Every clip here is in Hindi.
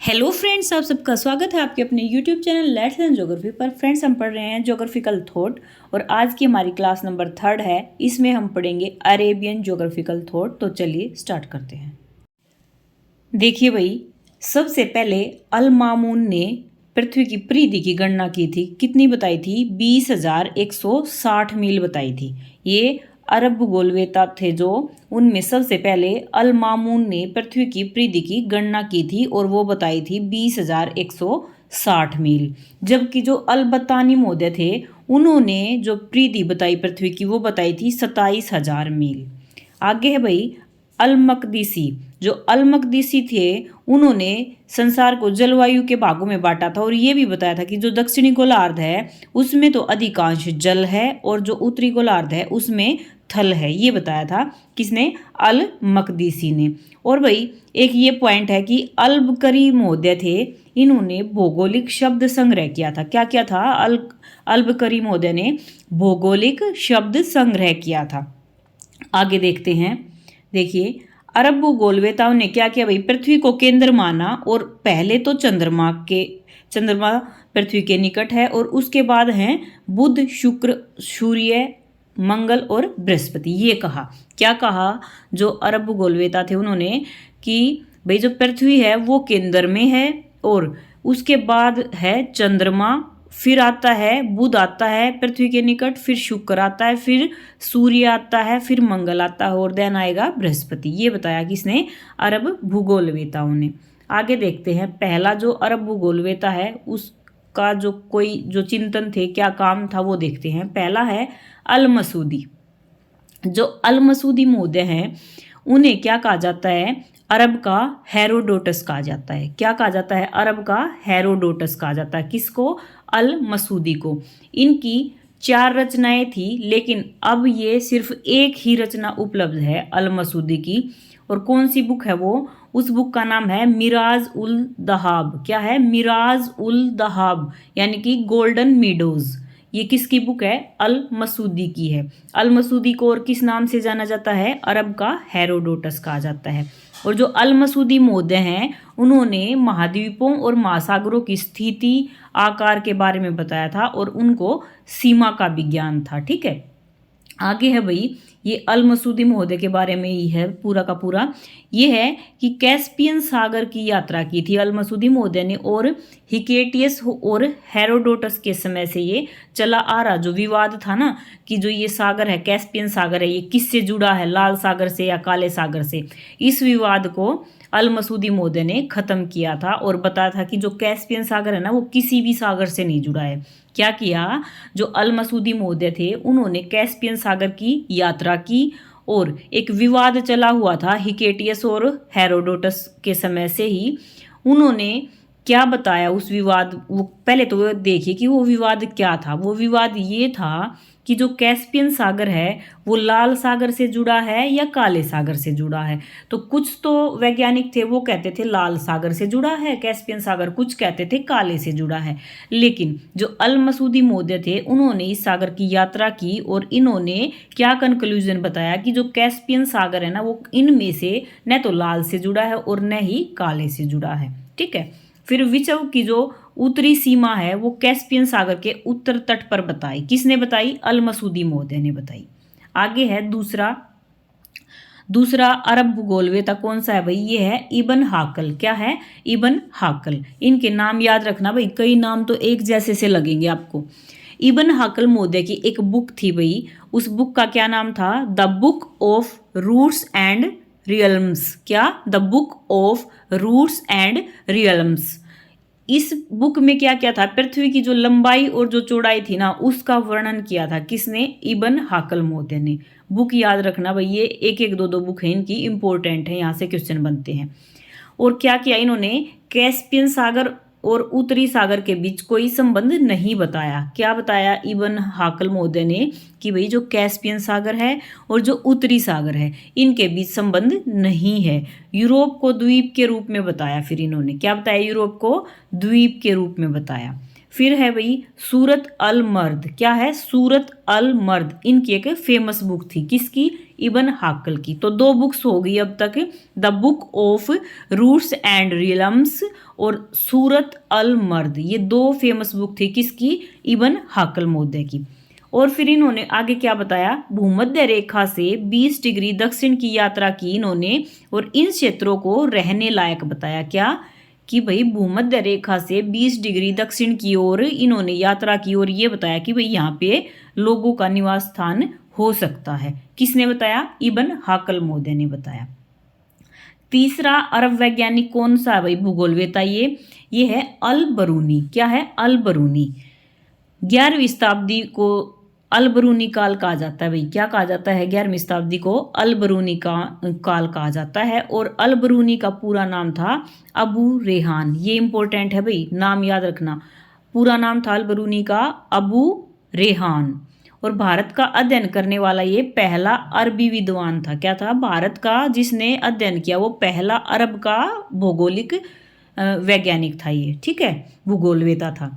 हेलो फ्रेंड्स, आप सबका स्वागत है आपके अपने YouTube channel let's learn geography पर। फ्रेंड्स, हम पढ़ रहे हैं ज्योग्राफिकल थॉट और आज की हमारी क्लास नंबर 3 है। इसमें हम पढ़ेंगे अरेबियन ज्योग्राफिकल थॉट। तो चलिए स्टार्ट करते हैं। देखिए भाई, सबसे पहले अल मामून ने पृथ्वी की परिधि की गणना की थी। कितनी बताई थी? 20,160 मील बताई थी। ये अरब भूगोलवेता थे जो उनमें सबसे पहले अल मामून ने पृथ्वी की परिधि की गणना की थी और वो बताई थी 20,160 मील। जबकि जो अल बत्तानी महोदय थे उन्होंने जो परिधि बताई पृथ्वी की वो बताई थी 27,000 मील। आगे है भाई अल मकदीसी। जो अल मकदीसी थे उन्होंने संसार को जलवायु के भागों में बांटा था और ये भी बताया था कि जो दक्षिणी गोलार्ध है उसमें तो अधिकांश जल है और जो उत्तरी गोलार्ध है उसमें थल है। ये बताया था किसने? अल मकदीसी ने। और भाई एक ये पॉइंट है कि अल्बकरी महोदय थे, इन्होंने भौगोलिक शब्द संग्रह किया था। क्या किया था? अल्बकरी महोदय ने भौगोलिक शब्द संग्रह किया था। आगे देखते हैं। देखिए, अरब भूगोलवेताओं ने क्या किया भाई? पृथ्वी को केंद्र माना और पहले तो चंद्रमा पृथ्वी के निकट है और उसके बाद हैं बुध, शुक्र, सूर्य, मंगल और बृहस्पति। ये कहा। क्या कहा जो अरब भूगोलवेता थे उन्होंने? कि भाई जो पृथ्वी है वो केंद्र में है और उसके बाद है चंद्रमा, फिर आता है बुध, आता है पृथ्वी के निकट, फिर शुक्र आता है, फिर सूर्य आता है, फिर मंगल आता है और देन आएगा बृहस्पति। ये बताया किसने? अरब भूगोलवेताओं ने। आगे देखते हैं। पहला जो अरब भूगोलवेता है उसका जो चिंतन थे, क्या काम था, वो देखते हैं। पहला है अल मसूदी। जो अल मसूदी महोदय हैं उन्हें क्या कहा जाता है? अरब का हेरोडोटस कहा जाता है। क्या कहा जाता है? अरब का हेरोडोटस कहा जाता है। किसको? अल मसूदी को। इनकी 4 रचनाएं थी लेकिन अब ये सिर्फ एक ही रचना उपलब्ध है अल मसूदी की। और कौन सी बुक है वो? उस बुक का नाम है मिराज उल दहाब। क्या है? मिराज उल दहाब, यानी कि गोल्डन मीडोज। ये किसकी बुक है? अल मसूदी की है। अल मसूदी को और किस नाम से जाना जाता है? अरब का हेरोडोटस कहा जाता है। और जो अल मसूदी महोदय हैं उन्होंने महाद्वीपों और महासागरों की स्थिति, आकार के बारे में बताया था और उनको सीमा का विज्ञान था। ठीक है। आगे है भाई, ये अल मसूदी महोदय के बारे में ही है पूरा का पूरा। ये है कि कैस्पियन सागर की यात्रा की थी अल मसूदी महोदय ने और हिकेटियस और हेरोडोटस के समय से ये चला आ रहा जो विवाद था ना, कि जो ये सागर है कैस्पियन सागर है, ये किससे जुड़ा है, लाल सागर से या काले सागर से। इस विवाद को अल मसूदी महोदय ने खत्म किया था और बताया था कि जो कैस्पियन सागर है ना वो किसी भी सागर से नहीं जुड़ा है। क्या किया? जो अल मसूदी महोदय थे उन्होंने कैस्पियन सागर की यात्रा की और एक विवाद चला हुआ था हिकेटियस और हेरोडोटस के समय से ही। उन्होंने क्या बताया उस विवाद, वो पहले तो देखिए कि वो विवाद क्या था। वो विवाद ये था कि जो कैस्पियन सागर है वो लाल सागर से जुड़ा है या काले सागर से जुड़ा है। तो कुछ तो वैज्ञानिक थे वो कहते थे लाल सागर से जुड़ा है कैस्पियन सागर, कुछ कहते थे काले से जुड़ा है। लेकिन जो अल मसूदी महोदय थे उन्होंने इस सागर की यात्रा की और इन्होंने क्या कंक्लूजन बताया कि जो कैस्पियन सागर है ना वो इनमें से न तो लाल से जुड़ा है और न ही काले से जुड़ा है। ठीक है। फिर विश्व की जो उत्तरी सीमा है वो कैस्पियन सागर के उत्तर तट पर बताई। किसने बताई? अल मसूदी महोदय ने बताई। आगे है दूसरा अरब भूगोलवेता कौन सा है भाई? ये है इबन हाकल। क्या है? इबन हाकल। इनके नाम याद रखना भाई, कई नाम तो एक जैसे से लगेंगे आपको। इबन हाकल महोदय की एक बुक थी भाई, उस बुक का क्या नाम था? The Book of Roots and Realms. क्या? The Book of Roots and Realms. इस बुक में क्या क्या था? पृथ्वी की जो लंबाई और जो चौड़ाई थी ना उसका वर्णन किया था। किसने? इबन हाकल महोदय ने। बुक याद रखना भाई, ये एक एक दो दो बुक है इनकी, इंपॉर्टेंट है, यहाँ से क्वेश्चन बनते हैं। और क्या किया इन्होंने? कैस्पियन सागर और उत्तरी सागर के बीच कोई संबंध नहीं बताया। क्या बताया इबन हाकल महोदय ने? कि भाई जो कैस्पियन सागर है और जो उत्तरी सागर है इनके बीच संबंध नहीं है। यूरोप को द्वीप के रूप में बताया। फिर इन्होंने क्या बताया? यूरोप को द्वीप के रूप में बताया। फिर है भाई सूरत अल मर्द। क्या है? सूरत अल मर्द। इनकी एक फेमस बुक थी। किसकी? इबन हाकल की। तो 2 बुक्स हो गई अब तक, the Book of Roots and Realms और सूरत अल मर्द, ये 2 फेमस बुक थी किसकी, इब्न हाकलमौदे की। और फिर इन्होंने आगे क्या बताया, भूमध्य रेखा से 20 डिग्री दक्षिण की यात्रा की इन्होंने और इन क्षेत्रों को रहने लायक बताया। क्या कि भाई भूमध्य रेखा से 20 डिग्री दक्षिण की ओर इन्होंने यात्रा की और ये बताया कि भाई यहाँ पे लोगों का निवास स्थान हो सकता है। किसने बताया, इब्न हाकलमौदे ने बताया। तीसरा अरब वैज्ञानिक कौन सा है भाई, भूगोलवेता, ये है अल बरूनी। क्या है, अल बरूनी। 11वीं शताब्दी को अल बरूनी काल कहा जाता है भाई। क्या कहा जाता है, 11वीं शताब्दी को अल बरूनी का काल कहा जाता है। और अल बरूनी का पूरा नाम था अबू रेहान। ये इंपॉर्टेंट है भाई, नाम याद रखना। पूरा नाम था अल बरूनी का अबू रेहान। और भारत का अध्ययन करने वाला ये पहला अरबी विद्वान था। क्या था, भारत का जिसने अध्ययन किया वो पहला अरब का भौगोलिक वैज्ञानिक था ये, ठीक है, भूगोलवेता था।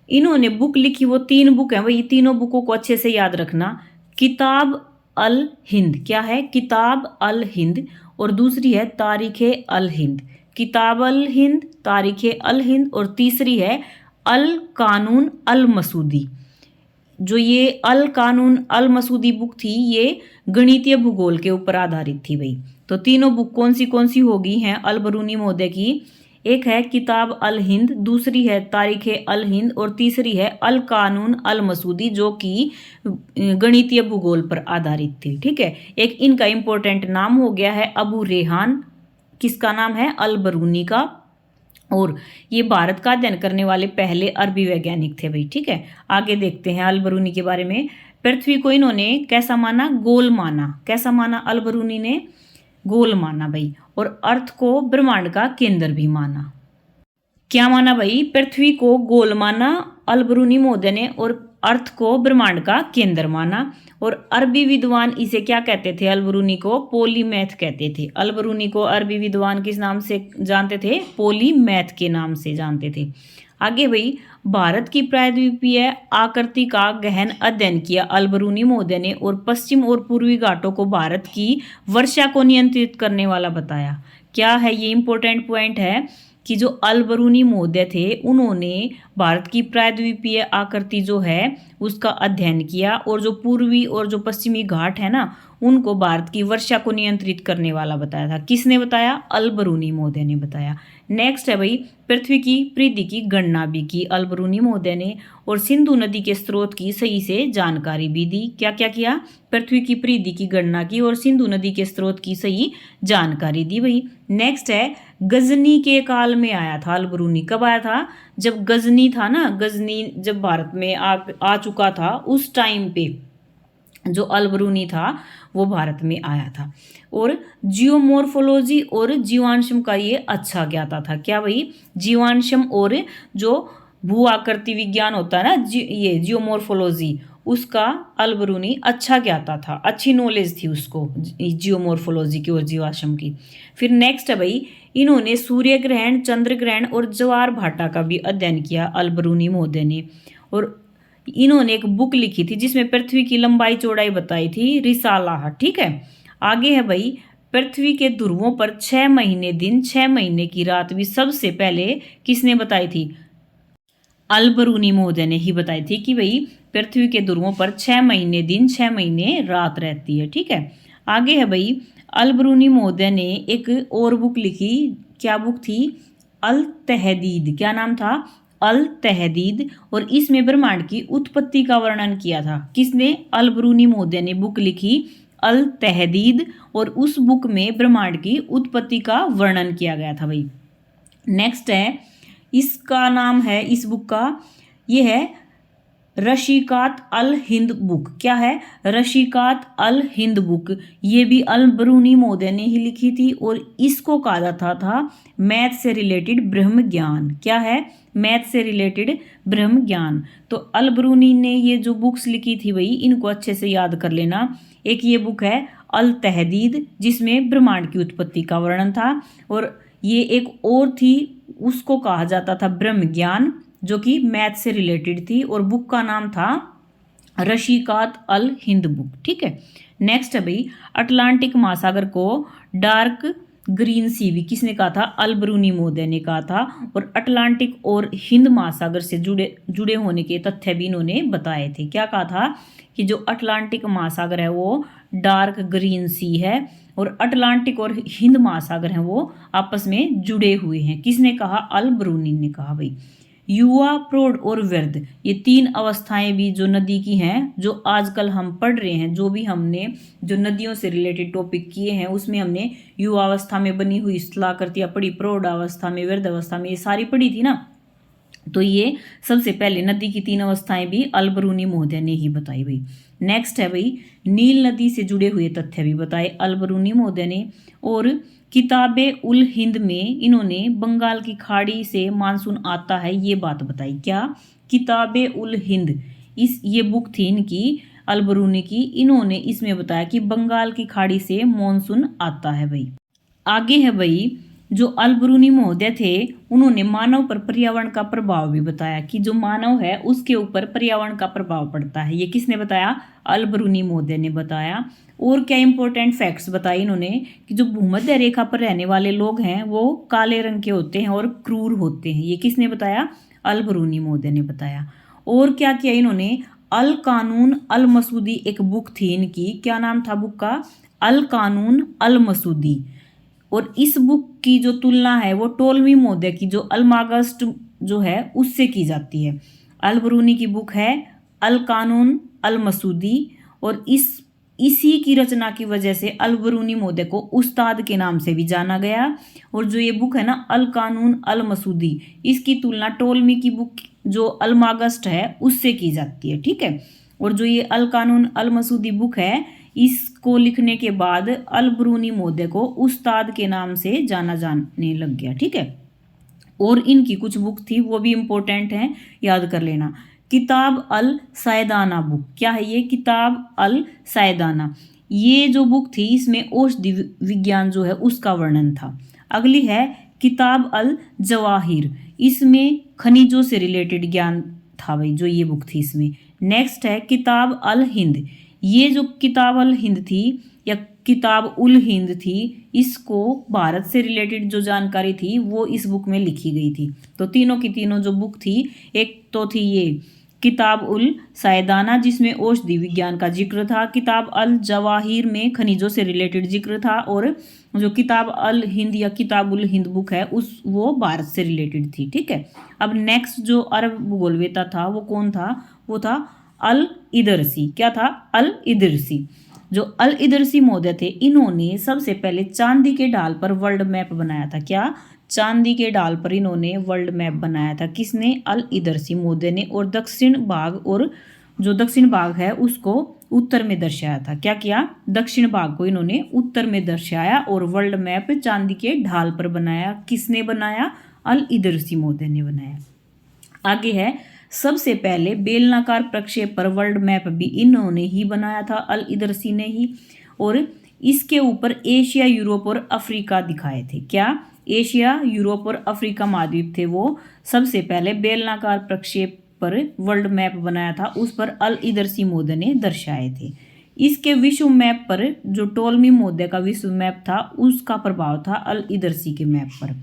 इन्होंने बुक लिखी, वो 3 बुक हैं वही, तीनों बुकों को अच्छे से याद रखना। किताब अल हिंद, क्या है, किताब अल हिंद, और दूसरी है तारीख अल हिंद। किताब अल हिंद, तारीख अल हिंद, और तीसरी है अल कानून अल मसूदी। जो ये अल कानून अल मसूदी बुक थी ये गणितीय भूगोल के ऊपर आधारित थी भाई। तो तीनों बुक कौन सी होगी हैं अल बरूनी महोदय की, एक है किताब अल हिंद, दूसरी है तारीख अल हिंद, और तीसरी है अल कानून अल मसूदी जो कि गणितीय भूगोल पर आधारित थी, ठीक है। एक इनका इंपॉर्टेंट नाम हो गया है अबू रेहान, किसका नाम है, अल बरूनी का, और ये भारत का अध्ययन करने वाले पहले अरबी वैज्ञानिक थे भाई, ठीक है। आगे देखते हैं अल बरूनी के बारे में। पृथ्वी को इन्होंने कैसा माना, गोल माना। कैसा माना, अल बरूनी ने गोल माना भाई। और अर्थ को ब्रह्मांड का केंद्र भी माना। क्या माना भाई, पृथ्वी को गोल माना अल बरूनी महोदय ने, और अर्थ को ब्रह्मांड का केंद्र माना। और अरबी विद्वान इसे क्या कहते थे, अल बरूनी को पोलीमैथ कहते थे। अल बरूनी को अरबी विद्वान किस नाम से जानते थे, पोलीमैथ के नाम से जानते थे। आगे भाई, भारत की प्रायद्वीपीय आकृति का गहन अध्ययन किया अल बरूनी महोदय ने, और पश्चिम और पूर्वी घाटों को भारत की वर्षा को नियंत्रित करने वाला बताया। क्या है, ये इंपॉर्टेंट पॉइंट है कि जो अल बरूनी महोदय थे उन्होंने भारत की प्रायद्वीपीय आकृति जो है उसका अध्ययन किया, और जो पूर्वी और जो पश्चिमी घाट है ना उनको भारत की वर्षा को नियंत्रित करने वाला बताया था। किसने बताया, अल बरूनी महोदय ने बताया। नेक्स्ट है भाई, पृथ्वी की परिधि की गणना भी की अल बरूनी महोदय ने, और सिंधु नदी के स्रोत की सही से जानकारी भी दी। क्या क्या किया, पृथ्वी की परिधि की गणना की और सिंधु नदी के स्रोत की सही जानकारी दी भाई। नेक्स्ट है, गजनी के काल में आया था अल बरूनी। कब आया था, जब गजनी था ना, गजनी जब भारत में आ चुका था उस टाइम पे जो अल बरूनी था वो भारत में आया था। और जियोमॉर्फोलॉजी और जीवांशम का ये अच्छा ज्ञाता था। क्या भाई, जीवांशम और जो भू आकृति विज्ञान होता है ना, ये जियोमॉर्फोलॉजी, उसका अल बरूनी अच्छा ज्ञाता था, अच्छी नॉलेज थी उसको जियोमॉर्फोलॉजी की और जीवाश्म की। फिर नेक्स्ट है भाई, इन्होंने सूर्य ग्रहण, चंद्र ग्रहण और ज्वार भाटा का भी अध्ययन किया अल बरूनी महोदय ने। और इन्होंने एक बुक लिखी थी जिसमें पृथ्वी की लंबाई चौड़ाई बताई थी, रिसाला, ठीक है। आगे है भाई, पृथ्वी के ध्रुवों पर 6 महीने दिन 6 महीने की रात भी सबसे पहले किसने बताई थी, अल बरूनी महोदय ने ही बताई थी कि भाई पृथ्वी के ध्रुवों पर 6 महीने दिन 6 महीने रात रहती है, ठीक है। आगे है भाई, अल बरूनी महोदय ने एक और बुक लिखी। क्या बुक थी, अल तहदीद। क्या नाम था, अल तहदीद। और इसमें ब्रह्मांड की उत्पत्ति का वर्णन किया था। किसने, अल बरूनी महोदय ने बुक लिखी अल तहदीद, और उस बुक में ब्रह्मांड की उत्पत्ति का वर्णन किया गया था भाई। नेक्स्ट है, इसका नाम है, इस बुक का ये है रशीकात अल हिंद बुक। क्या है, रशीकात अल हिंद बुक। ये भी अल बरूनी महोदय ने ही लिखी थी, और इसको कहा जाता था मैथ से रिलेटेड ब्रह्म ज्ञान। क्या है, मैथ से रिलेटेड ब्रह्म ज्ञान। तो अल बरूनी ने ये जो बुक्स लिखी थी भाई, इनको अच्छे से याद कर लेना। एक ये बुक है अल तहदीद जिसमें ब्रह्मांड की उत्पत्ति का वर्णन था, और ये एक और थी उसको कहा जाता था ब्रह्म ज्ञान, जो कि मैथ से रिलेटेड थी, और बुक का नाम था रशीकात अल हिंद बुक, ठीक है। नेक्स्ट है भाई, अटलांटिक महासागर को डार्क ग्रीन सी भी किसने कहा था? अल-बरूनी महोदय ने कहा था। और अटलांटिक और हिंद महासागर से जुड़े होने के तथ्य भी इन्होंने बताए थे। क्या कहा था? कि जो अटलांटिक महासागर है वो डार्क ग्रीन सी है और अटलांटिक और हिंद महासागर हैं वो आपस में जुड़े हुए हैं। किसने कहा? अल-बरूनी ने कहा भाई। युवा, प्रौढ़ और वृद्ध, ये 3 अवस्थाएं भी जो नदी की हैं, जो आजकल हम पढ़ रहे हैं, जो भी हमने जो नदियों से रिलेटेड टॉपिक किए हैं उसमें हमने युवा अवस्था में बनी हुई स्थलाकृतियां पढ़ी, प्रौढ़ अवस्था में, वृद्ध अवस्था में, ये सारी पढ़ी थी ना। तो ये सबसे पहले नदी की 3 अवस्थाएं भी अल-बरूनी महोदय ने ही बताई भाई। नेक्स्ट है भाई, नील नदी से जुड़े हुए तथ्य भी बताए अल-बरूनी महोदय ने। और किताबे उल हिंद में इन्होंने बंगाल की खाड़ी से मानसून आता है ये बात बताई। क्या? किताबे उल हिंद, ये बुक थी इनकी अल-बरूनी की। इन्होंने इसमें बताया कि बंगाल की खाड़ी से मानसून आता है भाई। आगे है भाई, जो अल-बरूनी महोदय थे उन्होंने मानव पर पर्यावरण का प्रभाव भी बताया कि जो मानव है उसके ऊपर पर्यावरण का प्रभाव पड़ता है। ये किसने बताया? अल-बरूनी महोदय ने बताया। और क्या इंपॉर्टेंट फैक्ट्स बताए इन्होंने कि जो भूमध्य रेखा पर रहने वाले लोग हैं वो काले रंग के होते हैं और क्रूर होते हैं। ये किसने बताया? अल-बरूनी महोदय ने बताया। और क्या किया इन्होंने? अल कानून अल मसूदी एक बुक थी इनकी। क्या नाम था बुक का? अल कानून अल मसूदी। और इस बुक की जो तुलना है वो टोलमी महोदय की जो अलमागस्ट जो है उससे की जाती है। अल-बरूनी की बुक है अल कानून अल मसूदी और इसी की रचना की वजह से अल-बरूनी महोदय को उस्ताद के नाम से भी जाना गया। और जो ये बुक है ना अल कानून अल मसूदी, इसकी तुलना टोलमी की बुक जो अलमागस्ट है उससे की जाती है। ठीक है। और जो ये अल कानून अल मसूदी बुक है इसको लिखने के बाद अल-बरूनी महोदय को उस्ताद के नाम से जाना जाने लग गया। ठीक है। और इनकी कुछ बुक थी वो भी इंपॉर्टेंट हैं, याद कर लेना। किताब अल सायदाना बुक, क्या है ये? किताब अल सायदाना, ये जो बुक थी इसमें औषधि विज्ञान जो है उसका वर्णन था। अगली है किताब अल जवाहिर, इसमें खनिजों से रिलेटेड ज्ञान था भाई, जो ये बुक थी इसमें। नेक्स्ट है किताब अल हिंद, ये जो किताब अल हिंद थी या किताब उल हिंद थी, इसको भारत से रिलेटेड जो जानकारी थी वो इस बुक में लिखी गई थी। तो तीनों की तीनों जो बुक थी, एक तो थी ये किताब उल सायदाना जिसमें औषधि विज्ञान का जिक्र था, किताब अल जवाहिर में खनिजों से रिलेटेड जिक्र था, और जो किताब अल हिंद या किताब उल हिंद बुक है वो भारत से रिलेटेड थी। ठीक है। अब नेक्स्ट जो अरब भूगोलवेता था वो कौन था? वो था अल इदरसी। क्या था? अल इदरसी। जो अल इदरसी महोदय थे इन्होंने सबसे पहले चांदी के ढाल पर वर्ल्ड मैप बनाया था। क्या? चांदी के ढाल पर इन्होंने वर्ल्ड मैप बनाया था। किसने? अल इदरसी महोदय ने। और दक्षिण भाग, और जो दक्षिण भाग है उसको उत्तर में दर्शाया था। क्या किया? दक्षिण भाग को इन्होंने उत्तर में दर्शाया और वर्ल्ड मैप चांदी के ढाल पर बनाया। किसने बनाया? अल इदरसी महोदय ने बनाया। आगे है सबसे पहले बेलनाकार प्रक्षेप पर वर्ल्ड मैप भी इन्होंने ही बनाया था, अल इदरसी ने ही। और इसके ऊपर एशिया, यूरोप और अफ्रीका दिखाए थे। क्या? एशिया, यूरोप और अफ्रीका महाद्वीप थे वो सबसे पहले बेलनाकार प्रक्षेप पर वर्ल्ड मैप बनाया था, उस पर अल इदरसी महोदय ने दर्शाए थे। इसके विश्व मैप पर जो टोलमी महोदय का विश्व मैप था उसका प्रभाव था अल इदरसी के मैप पर।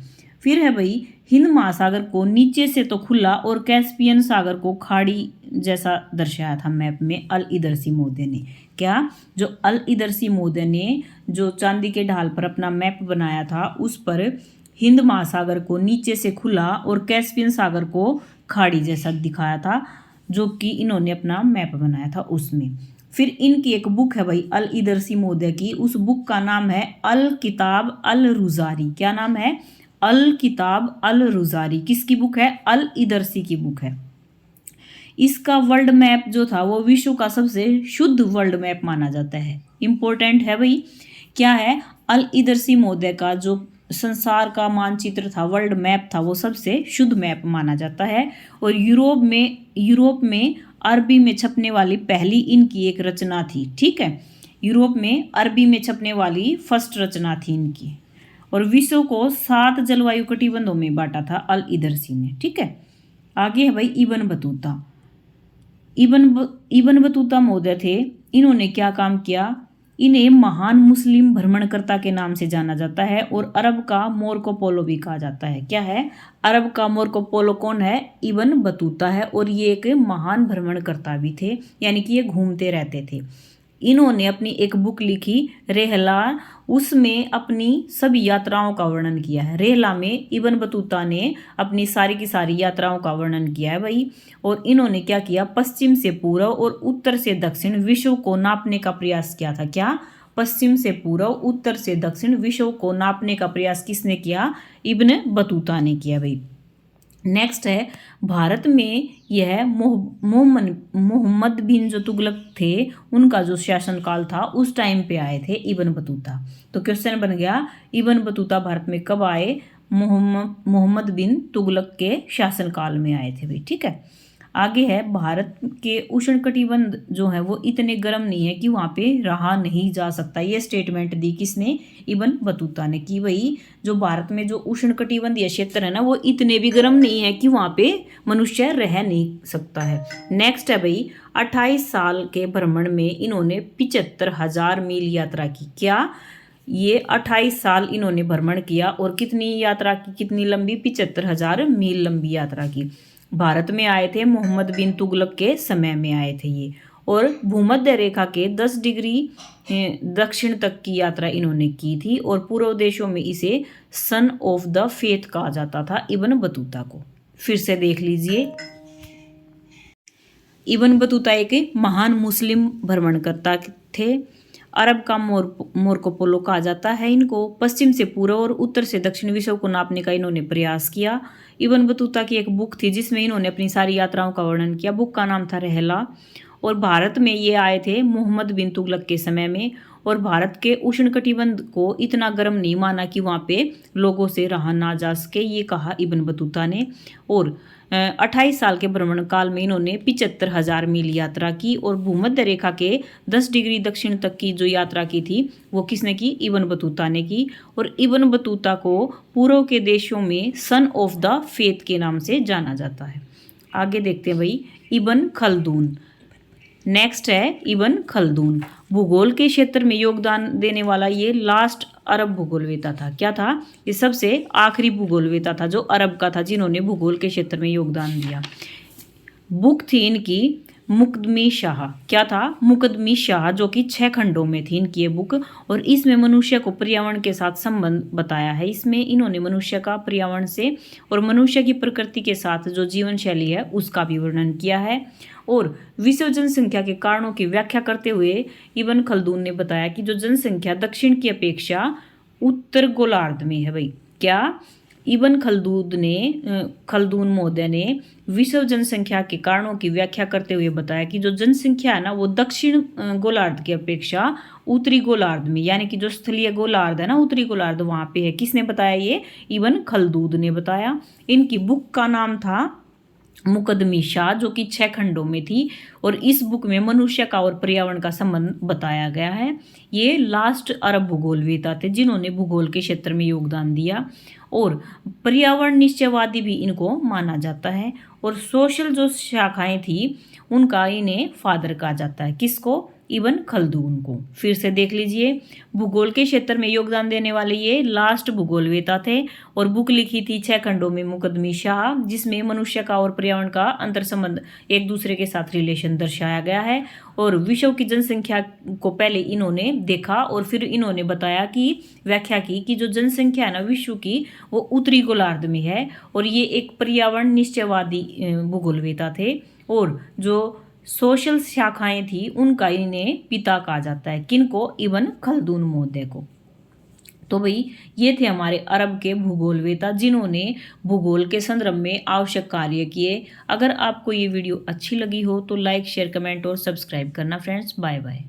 फिर है भाई हिंद महासागर को नीचे से तो खुला और कैस्पियन सागर को खाड़ी जैसा दर्शाया था मैप में अल इदरसी महोदय ने। क्या? जो अल इदरसी महोदय ने जो चांदी के ढाल पर अपना मैप बनाया था उस पर हिंद महासागर को नीचे से खुला और कैस्पियन सागर को खाड़ी जैसा दिखाया था, जो कि इन्होंने अपना मैप बनाया था उसमें। फिर इनकी एक बुक है भाई अल इदरसी महोदय की, उस बुक का नाम है अल किताब अल रुजारी। क्या नाम है? अल किताब अल रुजारी। किसकी बुक है? अल इदरसी की बुक है। इसका वर्ल्ड मैप जो था वो विश्व का सबसे शुद्ध वर्ल्ड मैप माना जाता है। इंपॉर्टेंट है भाई। क्या है? अल इदरसी महोदय का जो संसार का मानचित्र था, वर्ल्ड मैप था, वो सबसे शुद्ध मैप माना जाता है। और यूरोप में अरबी में छपने वाली पहली इनकी एक रचना थी। ठीक है। यूरोप में अरबी में छपने वाली फर्स्ट रचना थी इनकी। और विश्व को 7 जलवायु कटिबंधों में बांटा था अल इदरसी ने। ठीक है। आगे है भाई इब्न बतूता। इब्न बतूता महोदय थे, इन्होंने क्या काम किया? इन्हें महान मुस्लिम भ्रमणकर्ता के नाम से जाना जाता है और अरब का मार्को पोलो भी कहा जाता है। क्या है? अरब का मार्को पोलो कौन है? इब्न बतूता है और ये एक महान भ्रमणकर्ता भी थे, यानी कि ये घूमते रहते थे। इन्होंने अपनी एक बुक लिखी रेहला, उसमें अपनी सभी यात्राओं का वर्णन किया है। रेहला में इब्न बतूता ने अपनी सारी की सारी यात्राओं का वर्णन किया है भाई। और इन्होंने क्या किया? पश्चिम से पूर्व और उत्तर से दक्षिण विश्व को नापने का प्रयास किया था। क्या? पश्चिम से पूर्व, उत्तर से दक्षिण विश्व को नापने का प्रयास किसने किया? इब्न बतूता ने किया भाई। नेक्स्ट है, भारत में यह मोहम्मद बिन जो तुगलक थे, उनका जो शासनकाल था उस टाइम पे आए थे इब्न बतूता। तो क्वेश्चन बन गया, इब्न बतूता भारत में कब आए? मोहम्मद बिन तुगलक के शासनकाल में आए थे भाई। ठीक है, आगे है, भारत के उष्णकटिबंध जो है वो इतने गर्म नहीं है कि वहाँ पे रहा नहीं जा सकता। ये स्टेटमेंट दी किसने? इब्न बतूता ने। कि भाई जो भारत में जो उष्णकटिबंधीय क्षेत्र है ना, वो इतने भी गर्म नहीं है कि वहाँ पे मनुष्य रह नहीं सकता है। नेक्स्ट है भाई, 28 साल के भ्रमण में इन्होंने 75,000 मील यात्रा की। क्या? ये 28 साल इन्होंने भ्रमण किया और कितनी यात्रा की? कितनी लंबी? 75,000 मील लंबी यात्रा की। भारत में आए थे मोहम्मद बिन तुगलक के समय में आए थे ये। और भूमध्य रेखा के 10 डिग्री दक्षिण तक की यात्रा इन्होंने की थी और पूर्व देशों में इसे सन ऑफ द फेथ कहा जाता था इब्न बतूता को। फिर से देख लीजिए, इब्न बतूता एक महान मुस्लिम भ्रमणकर्ता थे। अरब का मार्को पोलो कहा जाता है इनको। पश्चिम से पूर्व और उत्तर से दक्षिण विश्व को नापने का इन्होंने प्रयास किया। इब्न बतूता की एक बुक थी जिसमें इन्होंने अपनी सारी यात्राओं का वर्णन किया। बुक का नाम था रेहला। और भारत में ये आए थे मोहम्मद बिन तुगलक के समय में। और भारत के उष्णकटिबंध को इतना गर्म नहीं माना कि वहाँ पे लोगों से रहा ना जा सके, ये कहा इब्न बतूता ने। और 28 साल के भ्रमण काल में इन्होंने 75,000 मील यात्रा की और भूमध्य रेखा के 10 डिग्री दक्षिण तक की जो यात्रा की थी वो किसने की? इब्न बतूता ने की। और इब्न बतूता को पूर्व के देशों में सन ऑफ द फेथ के नाम से जाना जाता है। आगे देखते हैं भाई, इब्न खल्दून। नेक्स्ट है इब्न खल्दून। भूगोल के क्षेत्र में योगदान देने वाला ये लास्ट अरब भूगोलवेता था। क्या था? ये सबसे आखिरी भूगोलवेता था जो अरब का था, जिन्होंने भूगोल के क्षेत्र में योगदान दिया। बुक थी इनकी मुकदमी शाह। क्या था? मुकदमी शाह, जो कि 6 खंडों में थी इनकी ये बुक। और इसमें मनुष्य को पर्यावरण के साथ संबंध बताया है। इसमें इन्होंने मनुष्य का पर्यावरण से और मनुष्य की प्रकृति के साथ जो जीवन शैली है उसका भी वर्णन किया है। और विश्व जनसंख्या के कारणों की व्याख्या करते हुए इब्न खल्दून ने बताया कि जो जनसंख्या दक्षिण की अपेक्षा उत्तर गोलार्ध में है भाई। क्या? इब्न खल्दून महोदय ने विश्व जनसंख्या के कारणों की व्याख्या करते हुए बताया कि जो जनसंख्या है ना वो दक्षिण गोलार्ध की अपेक्षा उत्तरी गोलार्ध में, यानी कि जो स्थलीय गोलार्ध है ना, उत्तरी गोलार्ध वहाँ पे है। किसने बताया? ये इब्न खल्दून ने बताया। इनकी बुक का नाम था मुकदमी शाह, जो कि 6 खंडों में थी। और इस बुक में मनुष्य का और पर्यावरण का संबंध बताया गया है। ये लास्ट अरब भूगोलवेता थे जिन्होंने भूगोल के क्षेत्र में योगदान दिया। और पर्यावरण निश्चयवादी भी इनको माना जाता है। और सोशल जो शाखाएं थी उनका इन्हें फादर कहा जाता है। किसको? इब्न खल्दून को। फिर से देख लीजिए, भूगोल के क्षेत्र में योगदान देने वाले ये लास्ट भूगोलवेता थे। और बुक लिखी थी 6 खंडों में मुकदमी शाह, जिसमें मनुष्य का और पर्यावरण का अंतर संबंध एक दूसरे के साथ रिलेशन दर्शाया गया है। और विश्व की जनसंख्या को पहले इन्होंने देखा और फिर इन्होंने बताया कि व्याख्या की कि जो जनसंख्या है ना विश्व की वो उत्तरी गोलार्ध में है। और ये एक पर्यावरण निश्चयवादी भूगोलवेता थे। और जो सोशल शाखाएं थी उनका इन्हें पिता कहा जाता है। किनको? इब्न खल्दून महोदय को। तो भाई ये थे हमारे अरब के भूगोलवेता जिन्होंने भूगोल के संदर्भ में आवश्यक कार्य किए। अगर आपको ये वीडियो अच्छी लगी हो तो लाइक, शेयर, कमेंट और सब्सक्राइब करना फ्रेंड्स। Bye bye.